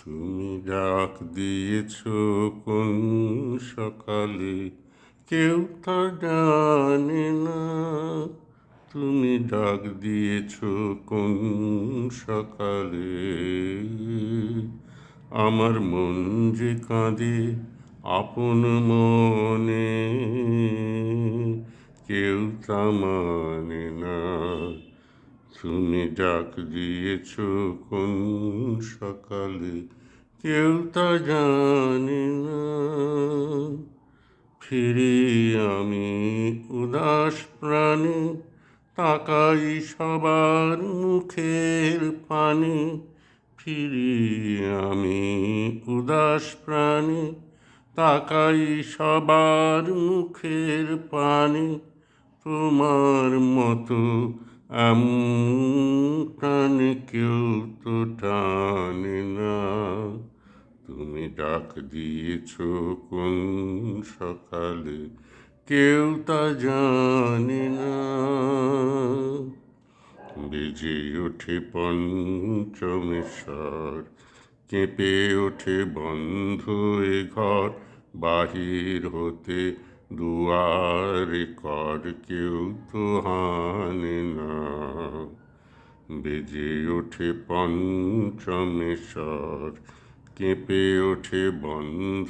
তুমি ডাক দিয়েছ কোন সকালে, কেউ তা জানে না। তুমি ডাক দিয়েছ কোন সকালে, আমার মন যে কাঁদে আপন মনে, কেউ তা মানে না। তুমি ডাক দিয়েছ কোন সকালে, কেউ তা জানে না। ফিরে আমি উদাস প্রাণে তাকাই সবার মুখের পানে। ফিরে আমি উদাস প্রাণে তাকাই সবার মুখের পানে। তোমার মতো প্রাণে কেউ তো টানে না। তুমি ডাক দিয়েছ কোন সকালে, কেউ তা জানে না। বেজে ওঠে পঞ্চমের স্বর, কেঁপে ওঠে বন্ধ এ ঘর। বাহির হতে দুয়ারে কর, কেউ তো হানে না। বেজে ওঠে পঞ্চমের স্বর, কেঁপে ওঠে বন্ধ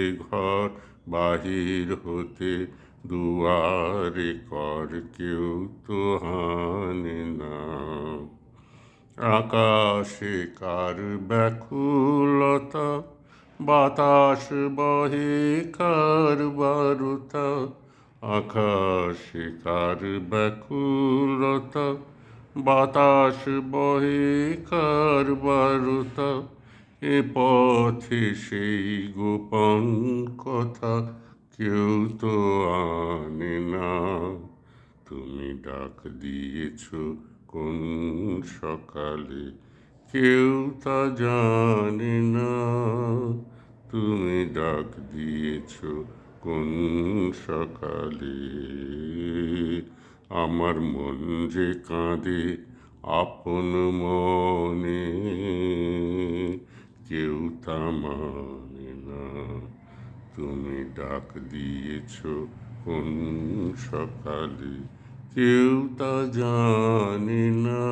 এ ঘর। বাহির হতে দুয়ারে কর, কেউ তো হানে না। আকাশে কার ব্যাকুলতা, বাতাস বহে কার বারুতা। আকাশে কার ব্যাকুলতা, বাতাস বহে কার বারুতা। এ পথে সেই গোপন কথা, কেউ তো আনে না। তুমি ডাক দিয়েছ কোন সকালে, কেউ তা জানে না। তুমি ডাক দিয়েছ কোন সকালে, আমার মন যে কাঁদে আপন মনে, কেউ তা মানে না। তুমি ডাক দিয়েছ কোন সকালে, কেউ তা জানে না।